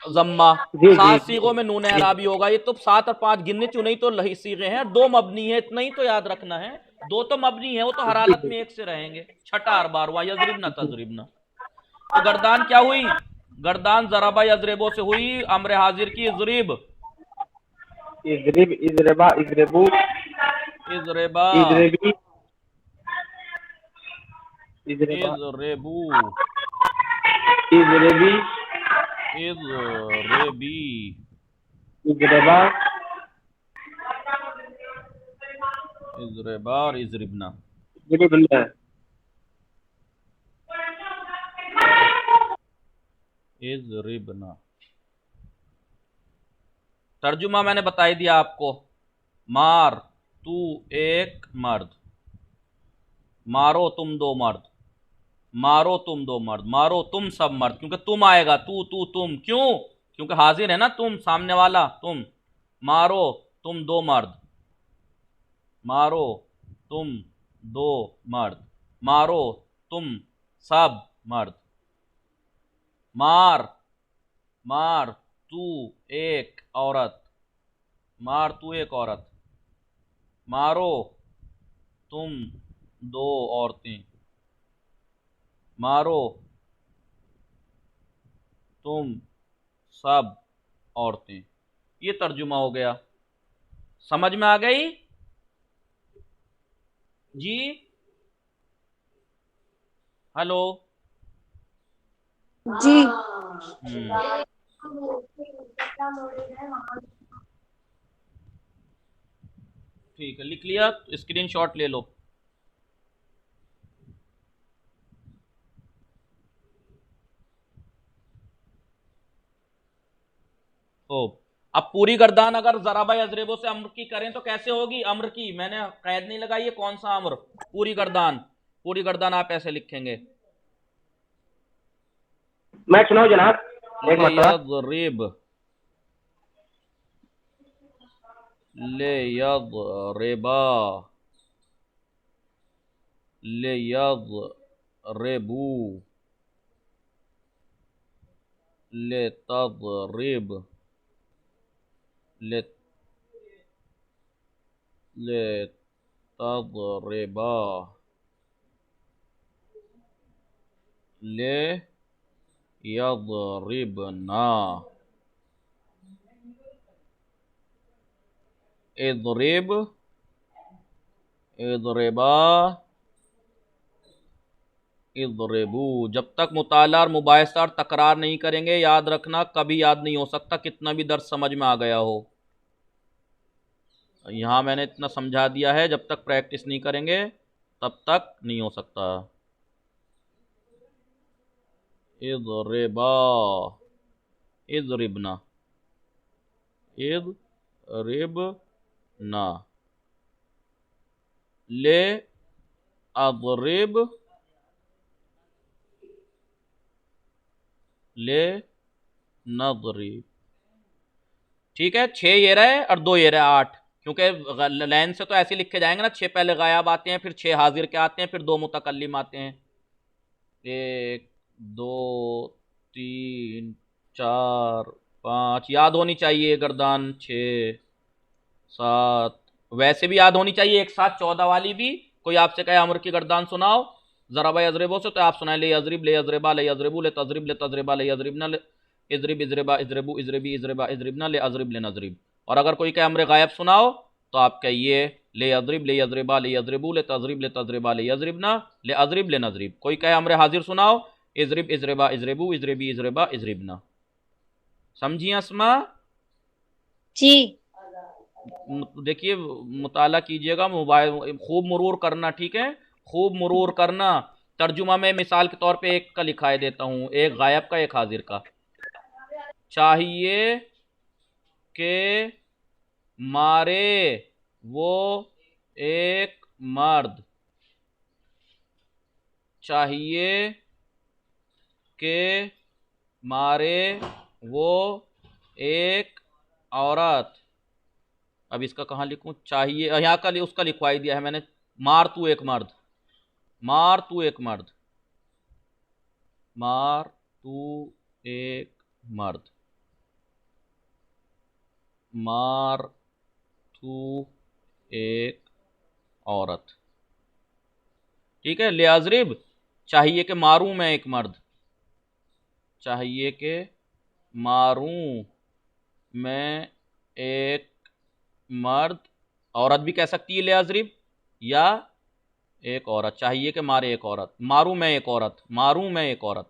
[SPEAKER 1] जम्मा,
[SPEAKER 5] जी जी
[SPEAKER 1] 7 सीगों में नून एराबी होगा। ये तो 7 और 5 गिनने चुने ही तो लही सीगे हैं, 2 मबनी है, इतना ही तो याद रखना है। 2 तो मबनी है, वो तो हर हालत में एक से रहेंगे। छठा और बारवा, यजरिबना तजरिबना। तो गर्दान क्या हुई? गर्दान जराबा यजरेबो से हुई, अम्र हाजिर की इजरिब,
[SPEAKER 5] इजरिब, इजरबा, इजरबू,
[SPEAKER 1] इजरेबा,
[SPEAKER 5] इजरबी, इजरबा,
[SPEAKER 1] इजरेबू,
[SPEAKER 5] इजरबी,
[SPEAKER 1] इजरेबी,
[SPEAKER 5] इजरबा,
[SPEAKER 1] इजरेबा और इजरिबना।
[SPEAKER 5] इजरिबना।
[SPEAKER 1] इजरिबना तर्जुमा मैंने बताई दिया आपको। मार तू एक मर्द, मारो तुम 2 मर्द, मारो तुम 2 मर्द, मारो तुम सब मर्द, क्योंकि तुम आएगा, तू तू तुम, क्यों? क्योंकि हाजिर है ना तुम, सामने वाला तुम। मारो तुम 2 मर्द, मारो तुम 2 मर्द, मारो तुम सब मर्द। मार, मार तू एक औरत, मार तू एक औरत, मारो तुम 2 औरतें, मारो तुम सब औरतें। ये तर्जुमा हो गया, समझ में आ गई जी? हेलो।
[SPEAKER 3] जी
[SPEAKER 1] ठीक है, लिख लिया, स्क्रीनशॉट ले लो। तो अब पूरी गर्दान अगर जराबा अजरेबो से अम्र की करें तो कैसे होगी? अम्र की मैंने कैद नहीं लगाई है, कौन सा अम्र? पूरी गर्दान, पूरी गर्दान आप ऐसे लिखेंगे।
[SPEAKER 5] मैं सुनाऊं जनाब एक
[SPEAKER 1] ले
[SPEAKER 5] मरतबा?
[SPEAKER 1] यदरिब, ले यदरिबा, ले यदरिबू, ले तदरिब, ले ले तदरिबा, ले यदरिबना, इदरिब, इदरिबा, इदरिबू। जब तक मुताला और मुबाहिसा और तकरार नहीं करेंगे, याद रखना कभी याद नहीं हो सकता, कितना भी दर्स समझ में आ गया हो। यहाँ मैंने इतना समझा दिया है, जब तक प्रैक्टिस नहीं करेंगे तब तक नहीं हो सकता। इदरिबा, इदरिबना, इदरिबना, ले अदरिब, ले नदरिब। ठीक है, 6 ये रहे और 2 ये रहे 8, क्योंकि लाइन से तो ऐसे लिखे जाएंगे ना, 6 पहले गायब आते हैं, फिर 6 हाजिर के आते हैं, फिर 2 मुतकल्लिम आते हैं। 1 2 3 4 5 याद होनी चाहिए गर्दान, 6 7 वैसे भी याद होनी चाहिए, एक साथ 14 वाली भी। कोई आपसे कहे अमर की गर्दान सुनाओ ज़राबा यज़रिबो से, तो आप सुनाए ले यज़रिब ले यज़रिबा ले यज़रिबु ले तज़रिब ले तज़रिबा ले यज़रिबना ले इज़रिब इज़रिबा इज़रिबु इज़रिबी इज़रिबा इज़रिबना ले अज़रिब ले नज़रिब। और अगर कोई कहे अमर गायब सुनाओ तो आप कहिए ले यज़रिब ले यज़रिबा ले यज़रिबु ले तज़रिब ले तज़रिबा ले यज़रिबना ले अज़रिब ले नज़रिब। कोई कहे अमर हाजिर सुनाओ इज़रिब इज़रिबा इज़रिबु इज़रिबी इज़रिबा इज़रिबना। समझिए अस्मा?
[SPEAKER 3] जी।
[SPEAKER 1] देखिए मुताला कीजिएगा, मोबाइल खूब मुरूर करना, ठीक है, खूब मुरूर करना। तर्जुमा में मिसाल के तौर पे एक का लिखाई देता हूँ, एक गायब का एक हाजिर का। चाहिए के मारे वो एक मर्द, चाहिए के मारे वो एक औरत। अब इसका कहाँ लिखूं? चाहिए यहाँ का उसका लिखवाई दिया है मैंने, मार तू एक मर्द, मार तू एक मर्द, मार तू एक मर्द, मार तू एक औरत। ठीक है, ले अजरिब चाहिए कि मारूं मैं एक मर्द, चाहिए कि मारूं मैं एक मर्द, औरत भी कह सकती है ले अजरिब, या एक औरत, चाहिए कि मारे एक औरत, मारूं मैं एक औरत, मारूं मैं एक औरत।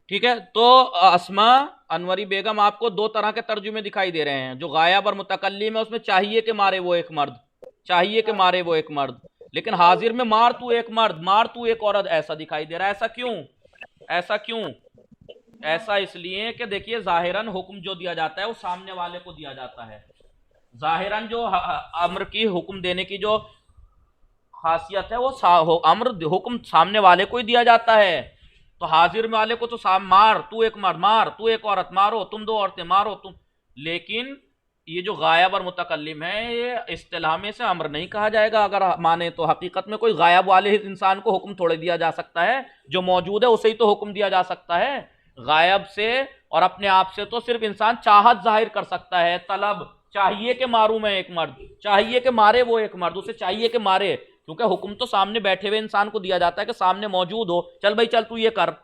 [SPEAKER 1] ठीक है, तो अस्मा अनवरी बेगम आपको 2 तरह के तर्जुमे दिखाई दे रहे हैं, जो गायब और मुतकल्लिम है उसमें चाहिए कि मारे वो एक मर्द, चाहिए कि मारे वो एक मर्द, लेकिन हाजिर में मार तू एक मर्द, मार तू एक औरत ऐसा दिखाई दे रहा है। ऐसा क्यों? ऐसा क्यों? ऐसा इसलिए कि देखिए जाहिरन हुक्म जो दिया जाता है वो सामने वाले को दिया जाता है। जाहिरन जो अम्र की हुक्म देने की जो खासियत है वो अम्र हुक्म सामने वाले को ही दिया जाता है। तो हाजिर वाले को तो मार तू एक मर्द, मार तू एक औरत, मारो तुम 2 औरतें, मारो तुम। लेकिन ये जो गायब और मुतकल्लिम है ये इस्तिलाह में से अम्र नहीं कहा जाएगा अगर माने तो। हकीकत में कोई गायब वाले इंसान को हुक्म थोड़े दिया जा सकता है, जो मौजूद है उसे ही तो हुक्म दिया जा सकता है। गायब से और अपने आप से तो सिर्फ इंसान चाहत जाहिर कर सकता है, तलब, चाहिए कि मारूं मैं एक मर्द, चाहिए कि मारे वो एक मर्द, उसे चाहिए कि मारे, क्योंकि हुक्म तो सामने बैठे हुए इंसान को दिया जाता है कि सामने मौजूद हो, चल भाई चल तू ये कर।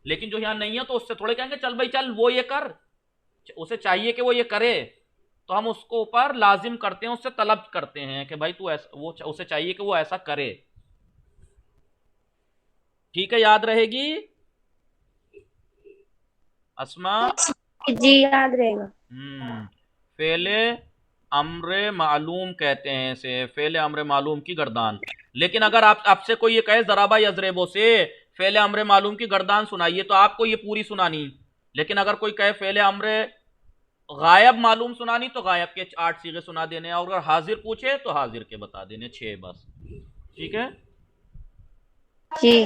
[SPEAKER 1] लेकिन जो यहां नहीं है तो उससे थोड़े कहेंगे चल भाई चल वो ये कर, उसे चाहिए कि वो ये करे, तो हम उसको ऊपर लाजिम करते हैं, उससे तलब करते हैं कि भाई तू ऐसा, वो उसे चाहिए कि वो ऐसा करे। ठीक है, याद रहेगी अस्मा?
[SPEAKER 3] जी याद रहेगा।
[SPEAKER 1] फेले अम्र मालूम कहते हैं इसे, फेले अम्र मालूम की गर्दान। लेकिन अगर आपसे कोई ये कहे ज़राबा यज़रेबो से फेले अम्र मालूम की गर्दान सुनाइए, तो आपको ये पूरी सुनानी। लेकिन अगर कोई कहे फेले अम्र गायब मालूम सुनानी, तो गायब के 8 सीगे सुना देने, और अगर हाजिर पूछे तो हाजिर के बता देने, 6 बस। ठीक है
[SPEAKER 3] जी।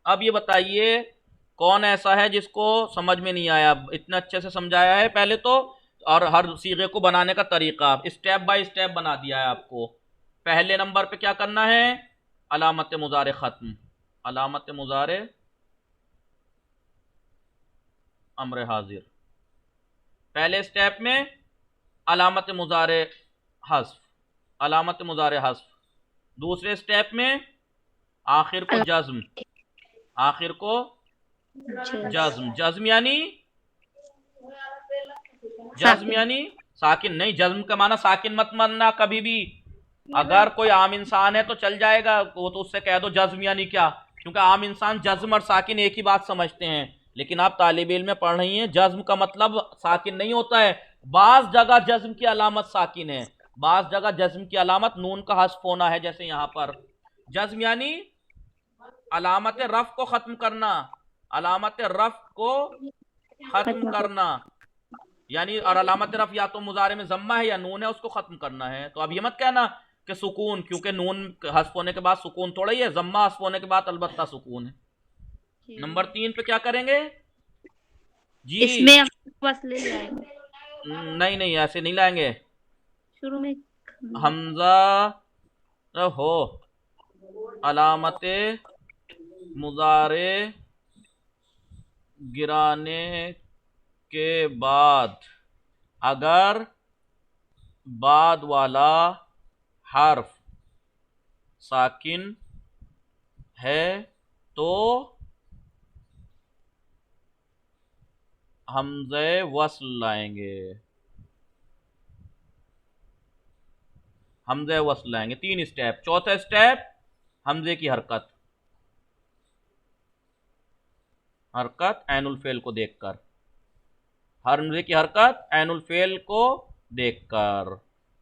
[SPEAKER 1] अब ये बताइए कौन ऐसा है जिसको समझ में नहीं आया? इतने अच्छे से समझाया है पहले तो, और हर सीगे को बनाने का तरीका स्टेप बाय स्टेप बना दिया है आपको। पहले नंबर पे क्या करना है? अलामत मुजारे खत्म, अलामत मुजारे अम्र हाजिर। पहले स्टेप में अलामत मुजारे हस्फ, अलामत मुजारे हस्फ। दूसरे स्टेप में आखिर को जज्म, आखिर को जज्म, जज्म यानी साकिन नहीं, जज्म का माना साकिन मत मानना कभी भी। अगर कोई आम इंसान है तो चल जाएगा, वो तो उससे कह दो जज्म यानी क्या, क्योंकि आम इंसान जज्म और साकिन एक ही बात समझते हैं। लेकिन आप तालिब इल्म में पढ़ रही हैं, जज्म का मतलब साकिन नहीं होता है। बाज जगह जज्म की अलामत साकिन है, बाज जगह जज्म की अलामत नून का हस्फ होना है, जैसे यहां पर। जज्म यानी अलामत रफ को खत्म करना, अलामत रफ को खत्म करना, यानी और अलामत रफ या तो मुजारे में जम्मा है या नून है, उसको खत्म करना है। तो अब ये मत कहना कि सुकून, क्योंकि नून हस्फ होने के बाद सुकून थोड़ा ही है, जम्मा हस्फ होने के बाद अलबत्ता सुकून है। नंबर 3 पे क्या करेंगे जी?
[SPEAKER 3] इसमें हम वसले ले आएंगे।
[SPEAKER 1] नहीं नहीं, ऐसे नहीं लाएंगे।
[SPEAKER 3] शुरू में
[SPEAKER 1] हमजा हो अलामत मुजारे गिराने के बाद अगर बाद वाला हर्फ साकिन है तो हमज़े वस्ल लाएंगे। हमज़े वस्ल लाएंगे। 3 स्टेप। चौथा स्टेप हमज़े की हरकत, हरकत ऐनुल फेल को देखकर, हमज़े की हरकत ऐनुल फेल को देखकर।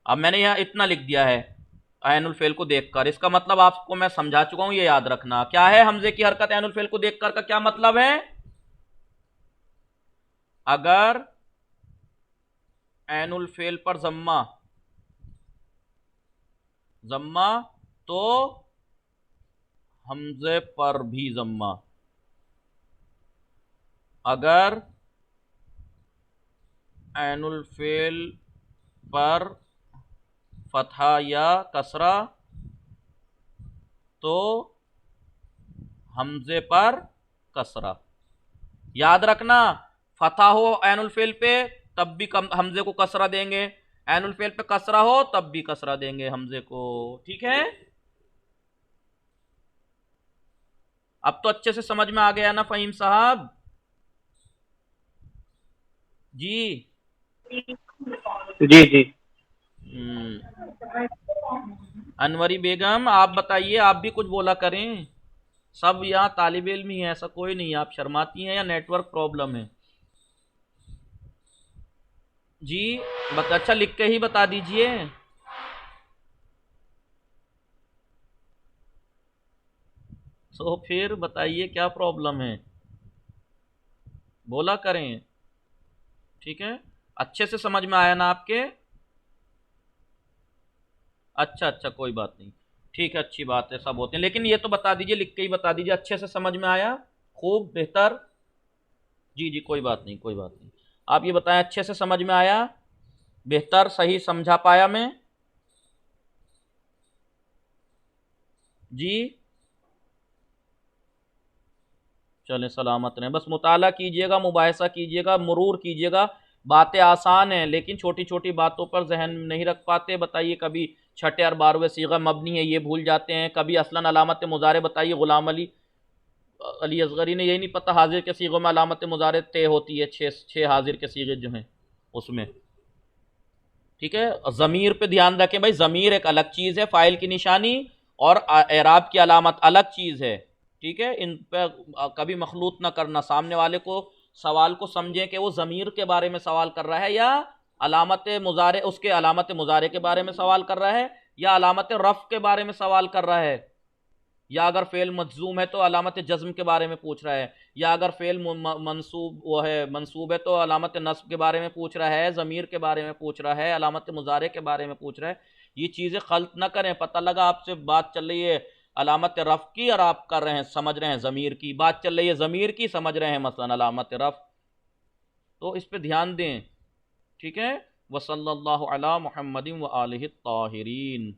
[SPEAKER 1] अब मैंने यहाँ इतना लिख दिया है, ऐनुल फेल को देखकर। इसका मतलब आपको मैं समझा चुका हूं, ये याद रखना। क्या है हमज़े की हरकत ऐनुल फेल को देखकर का क्या मतलब है? अगर ऐनुल फेल पर जम्मा जम्मा तो हमज़े पर भी जम्मा। अगर ऐनुल फेल पर फतहा या कसरा तो हमज़े पर कसरा। याद रखना, फतहा हो ऐनुल फेल पे तब भी हमज़े को कसरा देंगे, ऐनुल फेल पे कसरा हो तब भी कसरा देंगे हमज़े को। ठीक है, अब तो अच्छे से समझ में आ गया ना फ़हीम साहब जी?
[SPEAKER 5] जी जी।
[SPEAKER 1] अनवरी बेगम आप बताइए, आप भी कुछ बोला करें। सब यहाँ तालिब इल्म ही है, ऐसा कोई नहीं है। आप शर्माती हैं या नेटवर्क प्रॉब्लम है जी? अच्छा लिख के ही बता दीजिए। तो फिर बताइए क्या प्रॉब्लम है, बोला करें। ठीक है, अच्छे से समझ में आया ना आपके? अच्छा अच्छा, कोई बात नहीं, ठीक है, अच्छी बात है, सब होते हैं। लेकिन ये तो बता दीजिए, लिख के ही बता दीजिए, अच्छे से समझ में आया? खूब, बेहतर। जी जी, कोई बात नहीं, कोई बात नहीं। आप ये बताएं, अच्छे से समझ में आया? बेहतर, सही समझा पाया मैं जी? चलें, सलामत रहें। बस मुताला कीजिएगा, मुबाहिसा कीजिएगा, मुरूर कीजिएगा। बातें आसान हैं लेकिन छोटी छोटी बातों पर जहन नहीं रख पाते। बताइए, कभी छठे और 12वें सीगा मबनी है ये भूल जाते हैं, कभी असलन अलामत मुजारे। बताइए, गुलाम अली अली असगरी ने यही नहीं पता हाजिर के सीगों में अलामत मुजारे तय होती है, छः हाजिर के सीगे जो हैं उसमें। ठीक है, ज़मीर पे ध्यान रखें भाई, ज़मीर एक अलग चीज़ है, फ़ाइल की निशानी और एराब की अलामत अलग चीज़ है। ठीक है, इन पर कभी मखलूत ना करना। सामने वाले को सवाल को समझें कि वो ज़मीर के बारे में सवाल कर रहा है या अलामत मुजारे, उसके अलामत मुजारे के बारे में सवाल कर रहा है या अलामत रफ़ के बारे में सवाल कर रहा है, या अगर फ़ेल मजजूम है तो अलामत जज़्म के बारे में पूछ रहा है, या अगर फ़ेल मंसूब वो है मंसूब है तो अलामत नस्ब के बारे में पूछ रहा है, ज़मीर के बारे में पूछ रहा है, अलामत मुजारे के बारे में पूछ रहा है। ये चीज़ें खल्त ना करें। पता लगा आपसे बात चल रही है अलामत रफ़ की और आप कर रहे हैं, समझ रहे हैं ज़मीर की। बात चल रही है ज़मीर की, समझ रहे हैं मसलन अलामत रफ़। तो इस पर ध्यान दें। ठीक है, वसल्लल्लाहु अला मुहम्मदिन व आलिहि ताहिरीन।